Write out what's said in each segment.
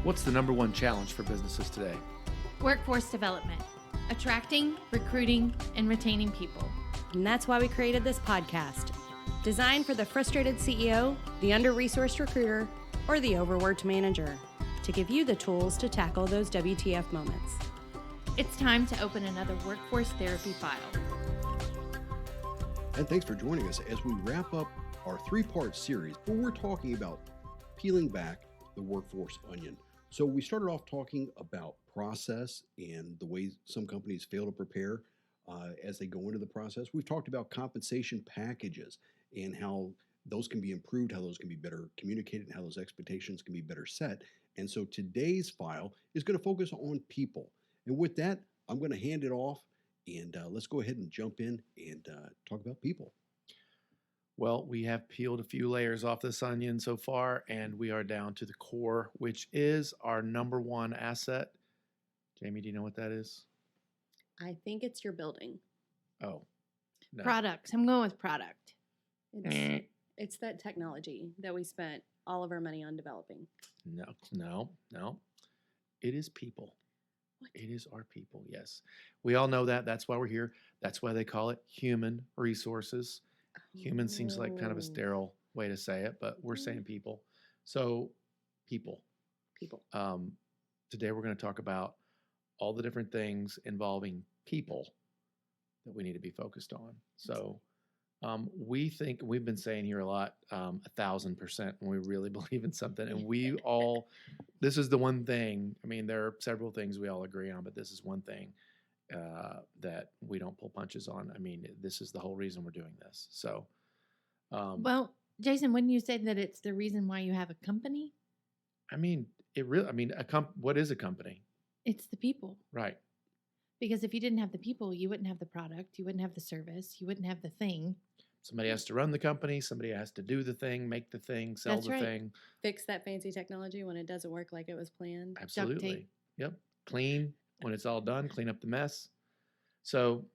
What's the number one challenge for businesses today? Workforce development, attracting, recruiting, and retaining people. And that's why we created this podcast, designed for the frustrated CEO, the under-resourced recruiter, or the overworked manager, to give you the tools to tackle those WTF moments. It's time to open another workforce therapy file. And thanks for joining us as we wrap up our three-part series where we're talking about peeling back the workforce onion. So we started off talking about process and the way some companies fail to prepare as they go into the process. We've talked about compensation packages and how those can be improved, how those can be better communicated, and how those expectations can be better set. And so today's file is going to focus on people. And with that, I'm going to hand it off and let's go ahead and jump in and talk about people. Well, we have peeled a few layers off this onion so far, and we are down to the core, which is our number one asset. Jamie, do you know what that is? I think it's your building. Oh, no. Products. I'm going with product. It's that technology that we spent all of our money on developing. No. It is people. What? It is our people, yes. We all know that. That's why we're here. That's why they call it human resources. Human seems like kind of a sterile way to say it, but we're saying people. So people. Today we're going to talk about all the different things involving people that we need to be focused on. So we think we've been saying here a lot, 1,000% when we really believe in something. And we all, this is the one thing, I mean, there are several things we all agree on, but this is one thing that we don't pull punches on. I mean, this is the whole reason we're doing this. So, Well, Jason, wouldn't you say that it's the reason why you have a company? I mean, what is a company? It's the people. Right. Because if you didn't have the people, you wouldn't have the product, you wouldn't have the service, you wouldn't have the thing. Somebody has to run the company. Somebody has to do the thing, make the thing, sell That's the right. thing. Fix that fancy technology when it doesn't work like it was planned. Absolutely. tape. Yep. Clean when it's all done, clean up the mess. So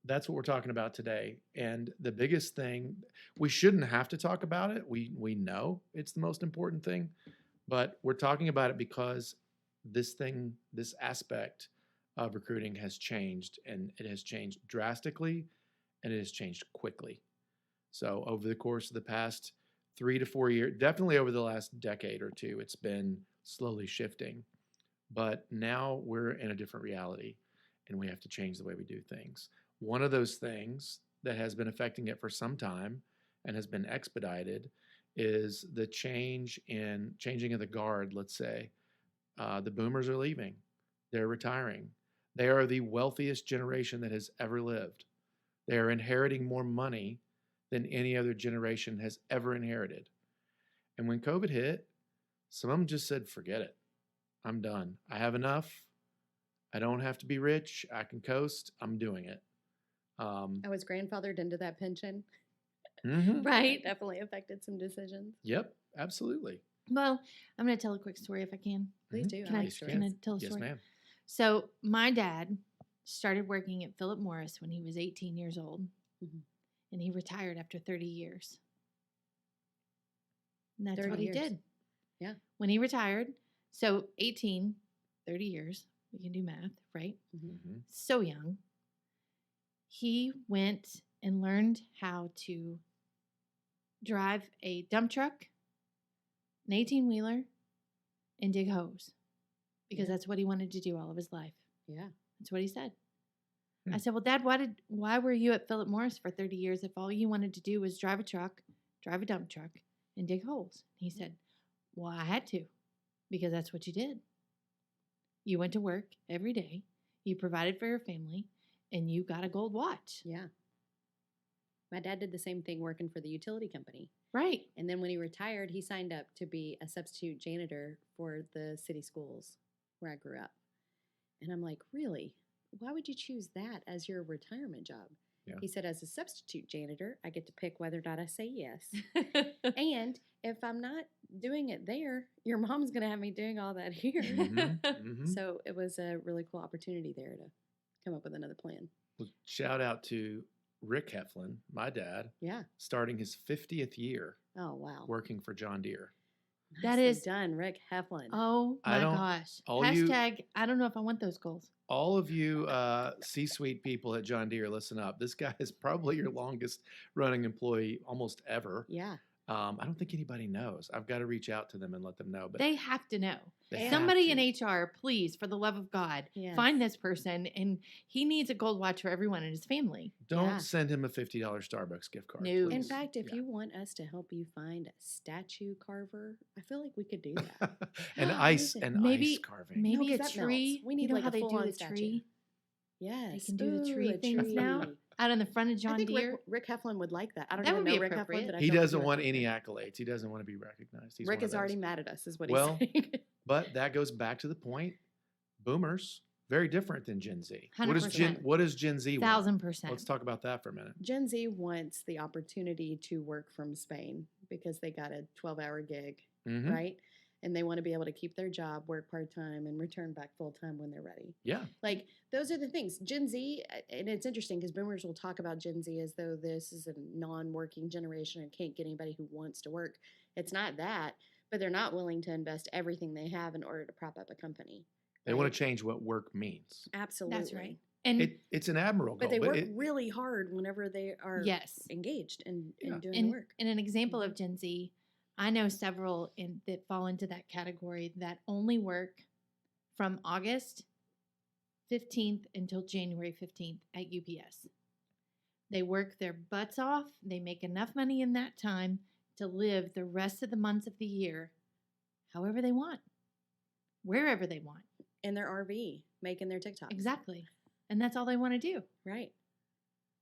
that's what we're talking about today. And the biggest thing, we shouldn't have to talk about it. We know it's the most important thing, but we're talking about it because this aspect of recruiting has changed, and it has changed drastically, and it has changed quickly. So over the course of the past 3 to 4 years, definitely over the last decade or two, it's been slowly shifting. But now we're in a different reality, and we have to change the way we do things. One of those things that has been affecting it for some time and has been expedited is the changing of the guard, let's say. The boomers are leaving. They're retiring. They are the wealthiest generation that has ever lived. They are inheriting more money than any other generation has ever inherited. And when COVID hit, some of them just said, forget it. I'm done. I have enough. I don't have to be rich. I can coast. I'm doing it. I was grandfathered into that pension. Mm-hmm. Right. It definitely affected some decisions. Yep, absolutely. Well, I'm going to tell a quick story if I can. Please do. Can I like stories. tell a Yes, story? ma'am. So my dad started working at Philip Morris when he was 18 years old, and he retired after 30 years. And that's 30 what years. he did. Yeah. When he retired, so 18, 30 years, we can do math, right? Mm-hmm. So young. He went and learned how to drive a dump truck, an 18-wheeler, and dig hose because that's what he wanted to do all of his life. Yeah. That's what he said. I said, well, Dad, why were you at Philip Morris for 30 years if all you wanted to do was drive a truck, drive a dump truck, and dig holes? He said, well, I had to because that's what you did. You went to work every day. You provided for your family, and you got a gold watch. Yeah. My dad did the same thing working for the utility company. Right. And then when he retired, he signed up to be a substitute janitor for the city schools where I grew up. And I'm like, really? Why would you choose that as your retirement job? Yeah. He said, as a substitute janitor, I get to pick whether or not I say yes. And if I'm not doing it there, your mom's going to have me doing all that here. Mm-hmm. Mm-hmm. So it was a really cool opportunity there to come up with another plan. Well, shout out to Rick Heflin, my dad, Yeah. starting his 50th year Oh, wow. working for John Deere. That Nicely is- done, Rick Heflin. Oh I my don't- gosh. all you- Hashtag, I don't know if I want those goals. All of you C-suite people at John Deere, listen up. This guy is probably your longest running employee almost ever. Yeah. I don't think anybody knows. I've got to reach out to them and let them know. But They have to know. they have Somebody to. in HR, please, for the love of God, Yes. find this person, and he needs a gold watch for everyone in his family. Don't Yeah. send him a $50 Starbucks gift card. No. please. In fact, if Yeah. you want us to help you find a statue carver, I feel like we could do that. an What ice is it? and Maybe- ice carving. Maybe 'cause a that melts. tree. We You need know like how a they do full-on the statue. tree Yes. can do the Ooh, tree a things now. tree. out in the front of John I think Deere. Rick Heflin would like that. I don't That even would know be Rick Heflin, appropriate. but I He feel like doesn't would want like any that. accolades. He doesn't want to be recognized. He's Rick one of is already those. mad at us, is what Well, he's saying. But that goes back to the point. Boomers, very different than Gen Z. What does 100%. What does Gen Z want? 1,000%. Let's talk about that for a minute. Gen Z wants the opportunity to work from Spain because they got a 12-hour gig, Mhm. right? And they want to be able to keep their job, work part-time, and return back full-time when they're ready. Yeah. Like, those are the things. Gen Z, and it's interesting because boomers will talk about Gen Z as though this is a non-working generation and can't get anybody who wants to work. It's not that, but they're not willing to invest everything they have in order to prop up a company. They want right? to change what work means. Absolutely. That's right. And It's an admirable But goal. they work it- really hard whenever they are yes. engaged and Yeah. doing the And, work. and an example of Gen Z, I know several that fall into that category that only work from August 15th until January 15th at UPS. They work their butts off. They make enough money in that time to live the rest of the months of the year however they want, wherever they want. In their RV, making their TikToks. Exactly. And that's all they want to do. Right.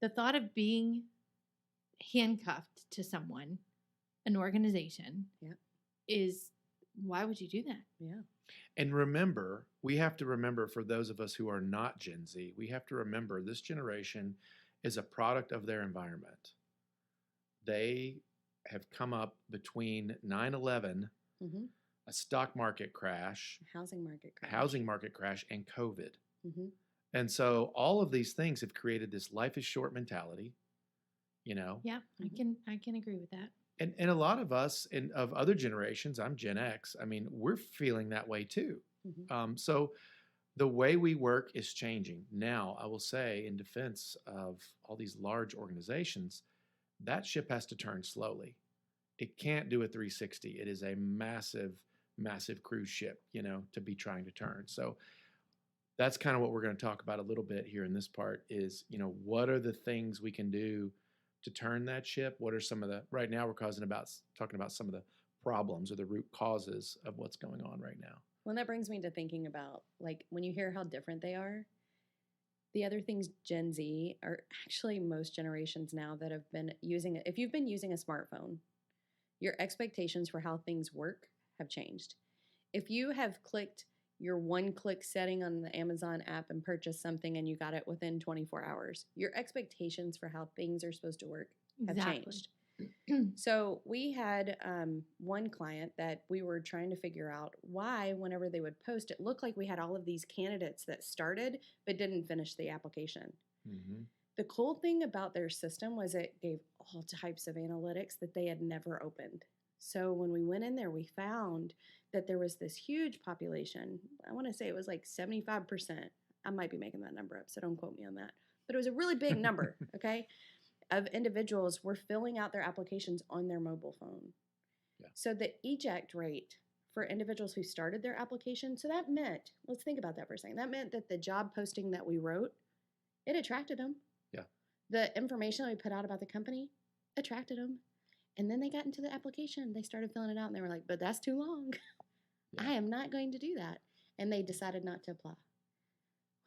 The thought of being handcuffed to someone, an organization, Yeah. is why would you do that? Yeah. And remember, we have to remember for those of us who are not Gen Z, we have to remember this generation is a product of their environment. They have come up between 9/11, Mm-hmm. a stock market crash, Housing market crash. housing market crash, and COVID. Mm-hmm. And so all of these things have created this life is short mentality, you know. Yeah, Mhm. I can agree with that. And a lot of us and of other generations, I'm Gen X, I mean, we're feeling that way too. Mm-hmm. So the way we work is changing. Now, I will say, in defense of all these large organizations, that ship has to turn slowly. It can't do a 360. It is a massive, massive cruise ship, you know, to be trying to turn. So that's kind of what we're going to talk about a little bit here in this part is, you know, what are the things we can do to turn that ship? What are some of the, right now we're talking about some of the problems or the root causes of what's going on right now. Well, that brings me to thinking about, like, when you hear how different they are, the other things Gen Z are actually most generations now that have been using it. If you've been using a smartphone, your expectations for how things work have changed. If you have clicked your one-click setting on the Amazon app and purchased something and you got it within 24 hours, your expectations for how things are supposed to work have changed. So we had one client that we were trying to figure out why, whenever they would post, it looked like we had all of these candidates that started but didn't finish the application. Mm-hmm. The cool thing about their system was it gave all types of analytics that they had never opened. So when we went in there, we found that there was this huge population. I want to say it was like 75%. I might be making that number up, so don't quote me on that. But it was a really big number, okay, of individuals were filling out their applications on their mobile phone. Yeah. So the eject rate for individuals who started their application, so that meant, let's think about that for a second. That meant that the job posting that we wrote, it attracted them. Yeah. The information that we put out about the company attracted them. And then they got into the application. They started filling it out and they were like, but that's too long. Yeah. I am not going to do that. And they decided not to apply.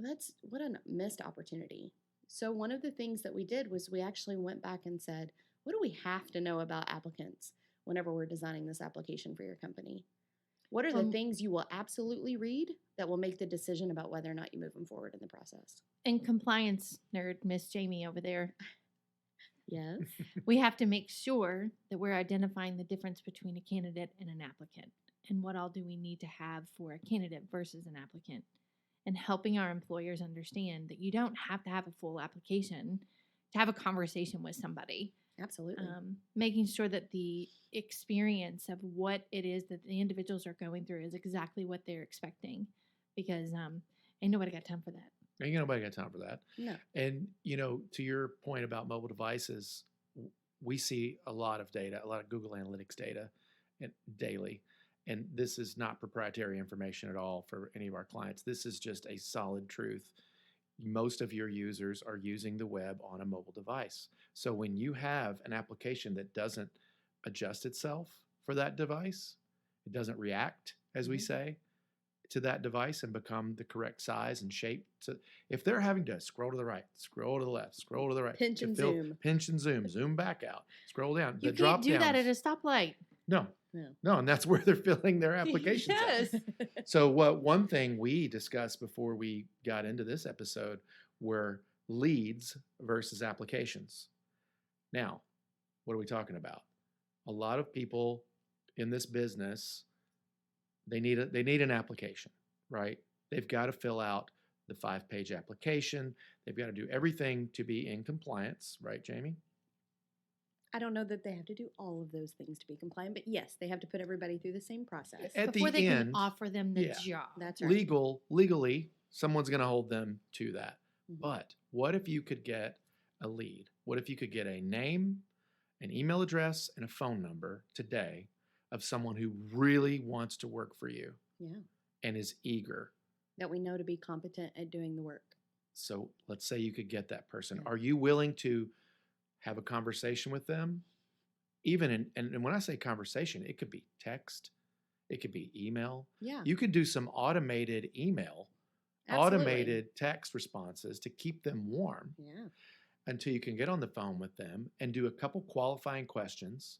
Well, what a missed opportunity. So one of the things that we did was we actually went back and said, what do we have to know about applicants whenever we're designing this application for your company? What are the things you will absolutely read that will make the decision about whether or not you move them forward in the process? And compliance nerd, Miss Jamie over there, Yes. we have to make sure that we're identifying the difference between a candidate and an applicant and what all do we need to have for a candidate versus an applicant, and helping our employers understand that you don't have to have a full application to have a conversation with somebody. Absolutely. Making sure that the experience of what it is that the individuals are going through is exactly what they're expecting, because ain't nobody got time for that. Ain't nobody got time for that. No. And, to your point about mobile devices, we see a lot of data, a lot of Google Analytics data daily. And this is not proprietary information at all for any of our clients. This is just a solid truth. Most of your users are using the web on a mobile device. So when you have an application that doesn't adjust itself for that device, it doesn't react, as we say, to that device and become the correct size and shape. So if they're having to scroll to the right, scroll to the left, scroll to the right, Pinch and zoom. pinch and zoom back out, scroll down. You The can't do that at drop-downs- a stoplight. No, and that's where they're filling their applications at. Yes. So one thing we discussed before we got into this episode were leads versus applications. Now, what are we talking about? A lot of people in this business, they need an application, right? They've got to fill out the 5-page application. They've got to do everything to be in compliance, right, Jamie? I don't know that they have to do all of those things to be compliant, but yes, they have to put everybody through the same process. At Before the they end, can offer them the yeah. job. That's right. legally, someone's going to hold them to that. Mhm. But what if you could get a lead? What if you could get a name, an email address, and a phone number today of someone who really wants to work for you Yeah. and is eager? That we know to be competent at doing the work. So let's say you could get that person. Yeah. Are you willing to have a conversation with them? And when I say conversation, it could be text, it could be email. Yeah. You could do some automated email, Absolutely. automated text responses to keep them warm Yeah. until you can get on the phone with them and do a couple qualifying questions.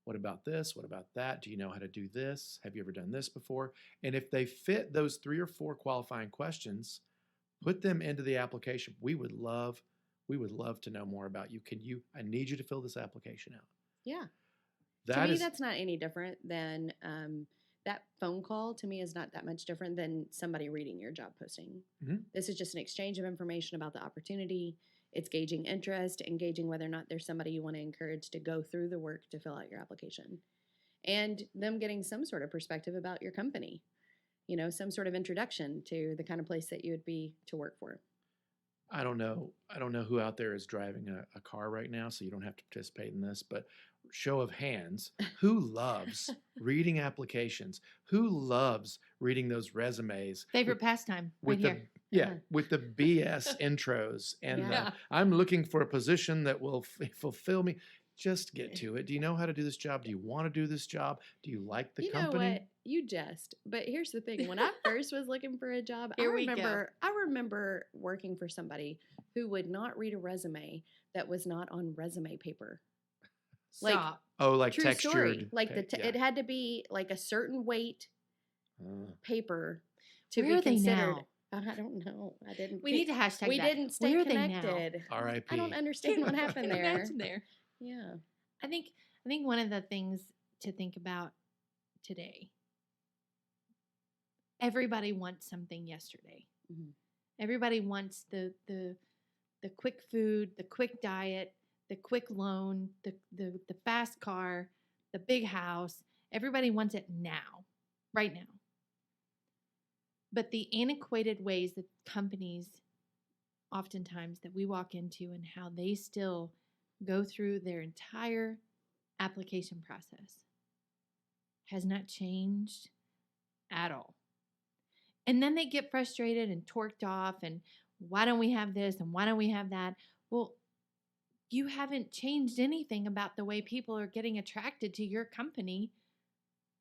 What about this? What about that? Do you know how to do this? Have you ever done this before? And if they fit those 3 or 4 qualifying questions, put them into the application. We would love to know more about you. I need you to fill this application out. Yeah. That to me, is that's not any different than that phone call. To me, is not that much different than somebody reading your job posting. Mhm. This is just an exchange of information about the opportunity. It's gauging interest, engaging whether or not there's somebody you want to encourage to go through the work to fill out your application, and them getting some sort of perspective about your company. Some sort of introduction to the kind of place that you would be to work for. I don't know who out there is driving a car right now, so you don't have to participate in this, but show of hands, who loves reading applications? Who loves reading those resumes? Favorite pastime right with here. the with the BS intros and Yeah. I'm looking for a position that will fulfill me. Just get to it. Do you know how to do this job? Do you want to do this job? Do you like the You company? know what? You jest. But here's the thing. When I first was looking for a job, Here we go. I remember working for somebody who would not read a resume that was not on resume paper. Like, Stop. Oh, like True textured. story. Like yeah. it had to be like a certain weight paper to Where be are they considered. now? I don't know. I didn't. We need to hashtag We that. didn't stay Where are they now? connected. R.I.P. I don't understand what happened there. Imagine there. Yeah. I think one of the things to think about today. Everybody wants something yesterday. Mhm. Everybody wants the quick food, the quick diet, the quick loan, the fast car, the big house. Everybody wants it now, right now. But the antiquated ways that companies, oftentimes that we walk into, and how they still go through their entire application process has not changed at all. And then they get frustrated and torqued off, and why don't we have this and why don't we have that? Well, you haven't changed anything about the way people are getting attracted to your company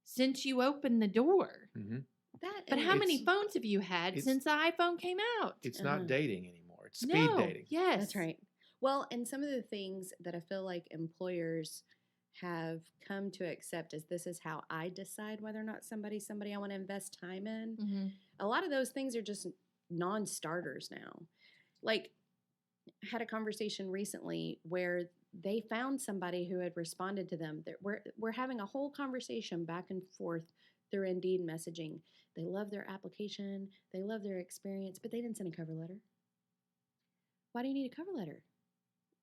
since you opened the door. Mhm. But how many It's- phones have you had it's- since the iPhone came out? It's Uh-huh. not dating anymore. It's speed No. dating. Yes. That's right. Well, and some of the things that I feel like employers have come to accept is this is how I decide whether or not somebody I want to invest time in. Mm-hmm. A lot of those things are just non-starters now. Like, I had a conversation recently where they found somebody who had responded to them. We're having a whole conversation back and forth through Indeed messaging. They love their application, they love their experience, but they didn't send a cover letter. Why do you need a cover letter?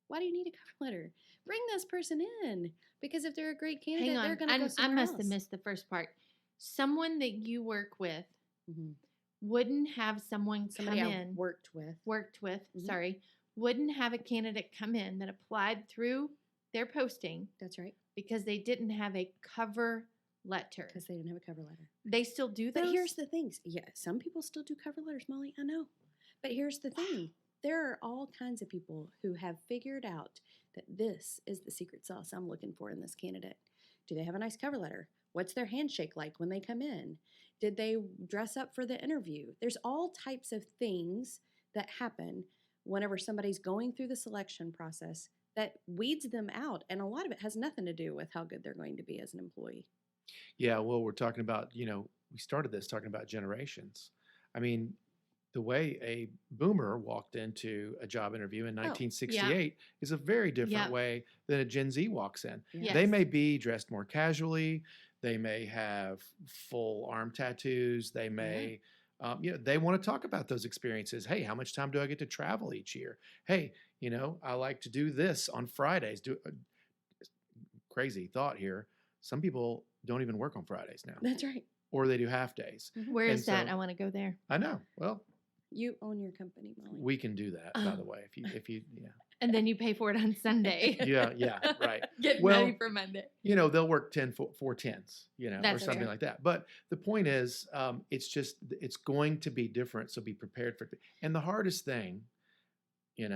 Why do you need a cover letter? Bring this person in, because if they're a great candidate, Hang they're on. going to go I somewhere must have else. missed the first part. Someone that you work with Mhm. wouldn't have someone Somebody come I in, worked with. Mhm. Mhm. Wouldn't have a candidate come in that applied through their posting That's right, because they didn't have a cover letter. because they didn't have a cover letter. They still do those? But here's the things. Yeah, some people still do cover letters, Molly. I know. But here's the thing. There are all kinds of people who have figured out that this is the secret sauce I'm looking for in this candidate. Do they have a nice cover letter? What's their handshake like when they come in? Did they dress up for the interview? There's all types of things that happen whenever somebody's going through the selection process that weeds them out. And a lot of it has nothing to do with how good they're going to be as an employee. Yeah, well, we're talking about, we started this talking about generations. I mean, the way a boomer walked into a job interview in 1968 is a very different Yep. way than a Gen Z walks in. Yeah. They Yes. may be dressed more casually. They may have full arm tattoos. They may, they want to talk about those experiences. Hey, how much time do I get to travel each year? Hey, I like to do this on Fridays. Crazy thought here. Some people don't even work on Fridays now, That's right. or they do half days. Where And is that? so- I want to go there. I know. Well, You own your company, Molly. we can do that, by the Oh. way. If you, yeah, And then you pay for it on Sunday. yeah, right. Get Well, ready for Monday. They'll work 4 tens, or That's something okay. like that. But the point is, it's going to be different. So be prepared for it. And the hardest thing, and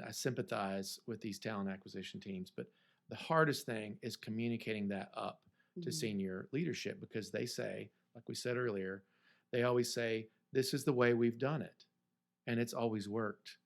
I sympathize with these talent acquisition teams, but the hardest thing is communicating that up to Mhm. senior leadership, because they say, like we said earlier, they always say, this is the way we've done it. And it's always worked.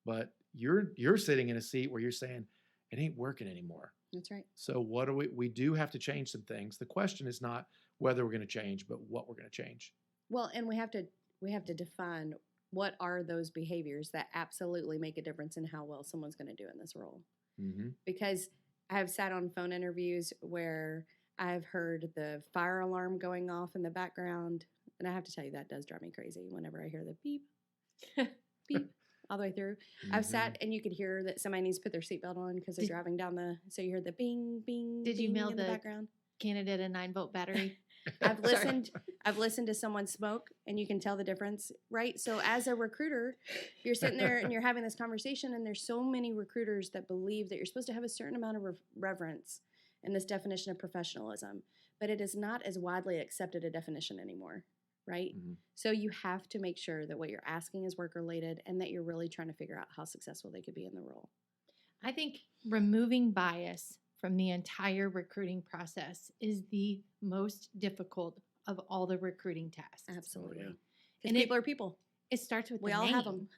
But you're sitting in a seat where you're saying, it ain't working anymore. That's right. So what do we do have to change some things. The question is not whether we're going to change, but what we're going to change. Well, and we have to define what are those behaviors that absolutely make a difference in how well someone's going to do in this role. Mm-hmm. Because I have sat on phone interviews where I've heard the fire alarm going off in the background, and I have to tell you that does drive me crazy whenever I hear the beep, beep all the way through. I've sat and you could hear that somebody needs to put their seatbelt on because they're Did- driving down so you hear the bing, bing, Did you bing mail in the the- background. Candidate a 9-volt battery. I've Sorry. listened to someone smoke, and you can tell the difference, right? So as a recruiter, you're sitting there and you're having this conversation, and there's so many recruiters that believe that you're supposed to have a certain amount of reverence in this definition of professionalism, but it is not as widely accepted a definition anymore, right? Mhm. So you have to make sure that what you're asking is work related, and that you're really trying to figure out how successful they could be in the role. I think removing bias from the entire recruiting process is the most difficult of all the recruiting tasks. Absolutely. yeah. Because And people are people. It starts with We the all name. have them.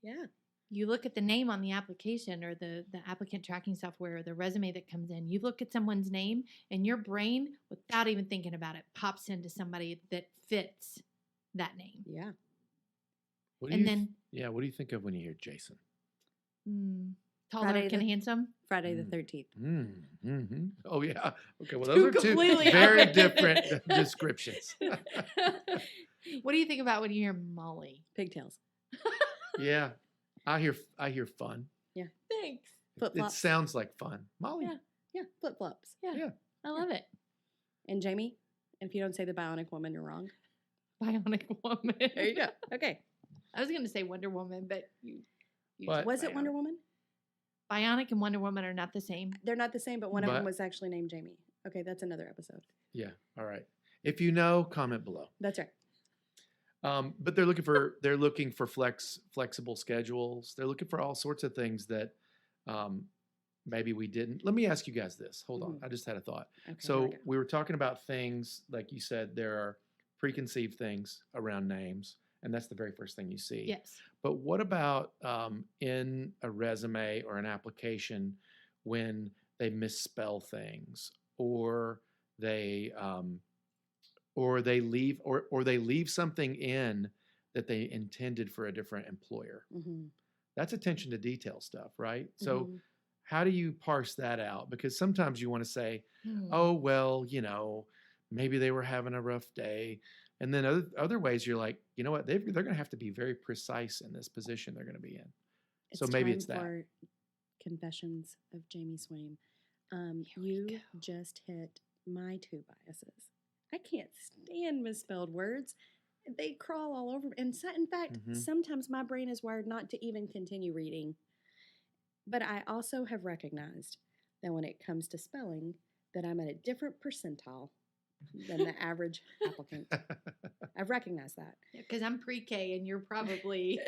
Yeah. You look at the name on the application or the applicant tracking software or the resume that comes in. You look at someone's name and your brain, without even thinking about it, pops into somebody that fits that name. Yeah. What do And you then what do you think of when you hear Jason? tall, Friday dark, and the- handsome. Friday the Mm. 13th. Mm-hmm. Oh yeah. Okay. Well, Two those are two completely very opposite. different descriptions. What do you think about when you hear Molley? Pigtails. Yeah. I hear fun. Thanks. Flip It flops. sounds like fun. Molly. Yeah. Yeah. Flip flops. Yeah, Yeah. I love it. And Jamie, if you don't say the bionic woman, you're wrong. Bionic Woman. There you go. Okay. I was going to say Wonder Woman, but you But- Was it Bionic. Wonder Woman? Bionic and Wonder Woman are not the same. They're not the same, but one of them But- was actually named Jamie. Okay, that's another episode. Yeah. All right. If you know, comment below. That's right. But they're looking for flexible schedules. They're looking for all sorts of things that maybe we didn't. Let me ask you guys this. Hold on. Mhm. I just had a thought. Okay, here So we go. we were talking about things, like you said, there are preconceived things around names, and that's the very first thing you see. Yes. But what about in a resume or an application when they misspell things, or they leave something in that they intended for a different employer? Mhm. That's attention to detail stuff, right? So Mhm. how do you parse that out? Because sometimes you want to say, Hmm. oh, well, maybe they were having a rough day. And then other ways you're like, you know what, they're going to have to be very precise in this position they're going to be in. So maybe time it's that. Confessions of Jamie Swain. Here we You go. just hit my two biases. I can't stand misspelled words. They crawl all over. And in fact, Mhm. sometimes my brain is wired not to even continue reading. But I also have recognized that when it comes to spelling, that I'm at a different percentile than the average applicant. I've recognized that. Because I'm pre-K and you're probably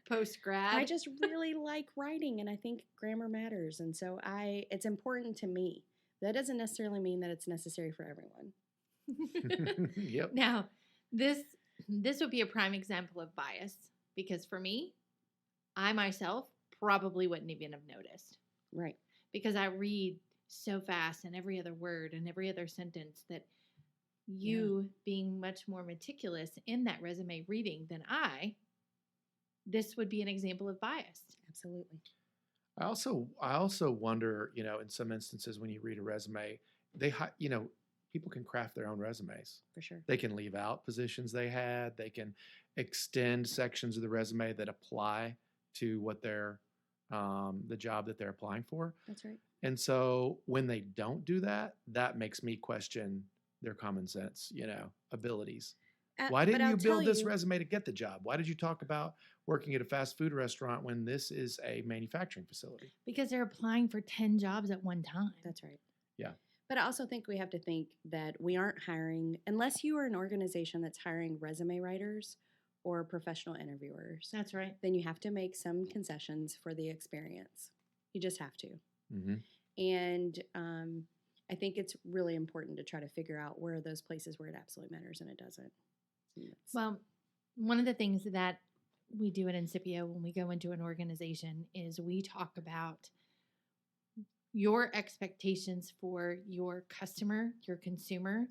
post-grad. I just really like writing, and I think grammar matters, and so it's important to me. That doesn't necessarily mean that it's necessary for everyone. Yep. Now, this would be a prime example of bias because for me, I myself probably wouldn't even have noticed Right. because I read so fast and every other word and every other sentence that you being much more meticulous in that resume reading than this would be an example of bias. Absolutely. I also wonder, in some instances when you read a resume, people can craft their own resumes. For sure. They can leave out positions they had. They can extend sections of the resume that apply to what the job that they're applying for. That's right. And so when they don't do that, that makes me question their common sense, abilities. Why But didn't I'll you build tell this you- resume to get the job? Why did you talk about working at a fast food restaurant when this is a manufacturing facility? Because they're applying for 10 jobs at one time. That's right. Yeah. But I also think we have to think that we aren't hiring, unless you are an organization that's hiring resume writers or professional interviewers, That's right. then you have to make some concessions for the experience. You just have to. Mm-hmm. And I think it's really important to try to figure out where are those places where it absolutely matters and it doesn't. And that's- Well, one of the things that we do at Incipio when we go into an organization is we talk about your expectations for your customer, your consumer,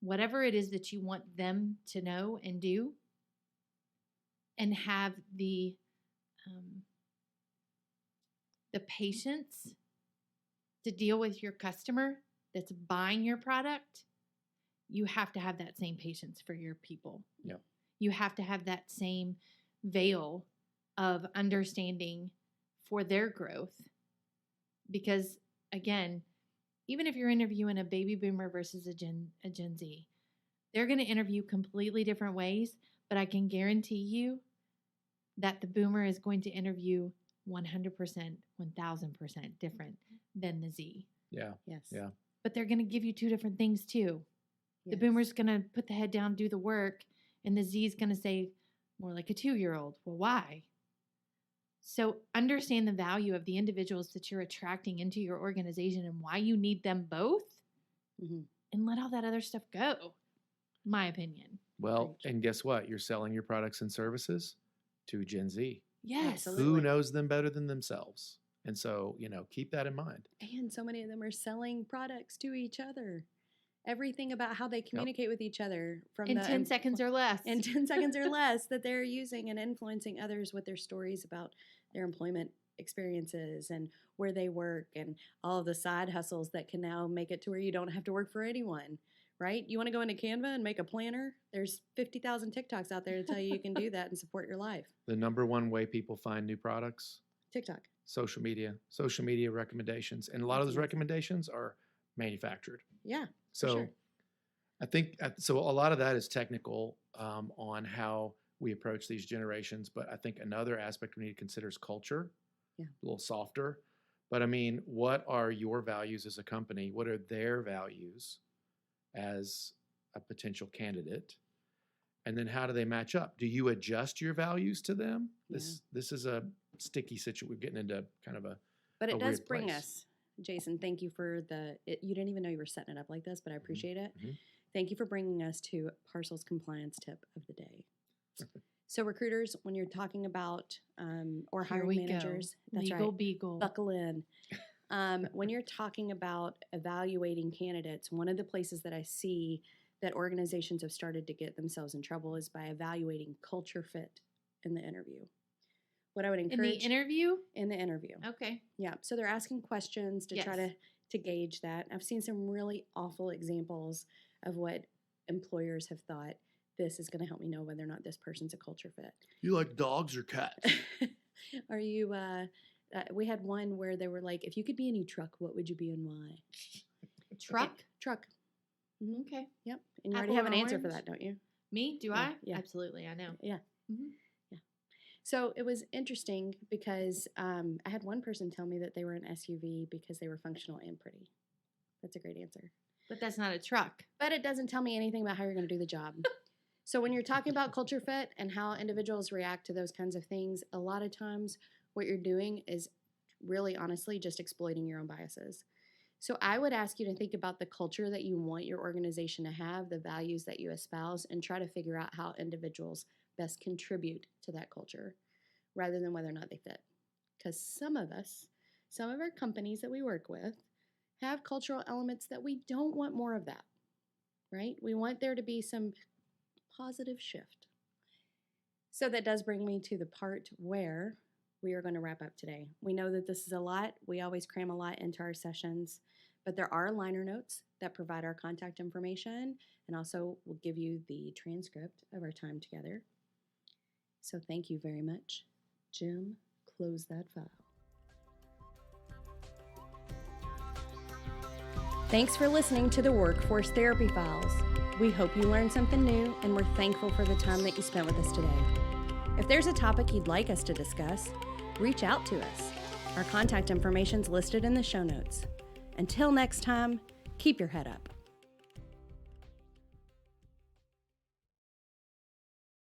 whatever it is that you want them to know and do, and have the patience to deal with your customer that's buying your product. You have to have that same patience for your people. Yep. You have to have that same veil of understanding for their growth. Because again, even if you're interviewing a baby boomer versus a Gen Z, they're going to interview completely different ways, but I can guarantee you that the boomer is going to interview 100%, 1000% different than the Z. Yeah. Yes. Yeah. But they're going to give you two different things too. The Yes. boomer's going to put the head down, do the work, and the Z's going to say more like a 2-year-old. Well, why? So understand the value of the individuals that you're attracting into your organization and why you need them both, Mhm. and let all that other stuff go. My opinion. Well, Right. and guess what? You're selling your products and services to Gen Z. Yes. Absolutely. Who knows them better than themselves? And so, keep that in mind. And so many of them are selling products to each other. Everything about how they communicate with each other from In the 10 seconds or less. in 10 seconds or less that they're using and influencing others with their stories about their employment experiences and where they work and all of the side hustles that can now make it to where you don't have to work for anyone, right? You want to go into Canva and make a planner? There's 50,000 TikToks out there to tell you can do that and support your life. The number one way people find new products, TikTok. social media recommendations. And a lot of those Absolutely. recommendations are manufactured. Yeah. So sure. I think, so a lot of that is technical on how we approach these generations. But I think another aspect we need to consider is culture. Yeah. A little softer. But I mean, what are your values as a company? What are their values as a potential candidate? And then how do they match up? Do you adjust your values to them? This is a sticky situation. We're getting into kind of a But a it does weird bring place. us, Jason, thank you for you didn't even know you were setting it up like this, but I appreciate it. Mhm. Thank you for bringing us to Parcel's compliance tip of the day. So recruiters, when you're talking about, or Here hiring we go. managers, that's Legal right, beagle. buckle in. When you're talking about evaluating candidates, one of the places that I see that organizations have started to get themselves in trouble is by evaluating culture fit in the interview. What I would In the encourage interview? in the interview. Okay. Yeah, so they're asking questions to try Yes. to gauge that. I've seen some really awful examples of what employers have thought this is going to help me know whether or not this person's a culture fit. You like dogs or cats? Are you We had one where they were like, if you could be any truck, what would you be and why? Truck? Truck. Mhm. Okay. Yep. And you Apple already have or an answer for orange? that, don't you? Me? Do Yeah, I? yeah. Absolutely. I know. Yeah. Mhm. So it was interesting because I had one person tell me that they were an SUV because they were functional and pretty. That's a great answer. But that's not a truck. But it doesn't tell me anything about how you're going to do the job. So when you're talking about culture fit and how individuals react to those kinds of things, a lot of times what you're doing is really honestly just exploiting your own biases. So I would ask you to think about the culture that you want your organization to have, the values that you espouse, and try to figure out how individuals best contribute to that culture rather than whether or not they fit. Because some of our companies that we work with have cultural elements that we don't want more of that, right? We want there to be some positive shift. So that does bring me to the part where we are going to wrap up today. We know that this is a lot. We always cram a lot into our sessions, but there are liner notes that provide our contact information and also will give you the transcript of our time together. So thank you very much. Jim, close that file. Thanks for listening to the Workforce Therapy Files. We hope you learned something new, and we're thankful for the time that you spent with us today. If there's a topic you'd like us to discuss, reach out to us. Our contact information is listed in the show notes. Until next time, keep your head up.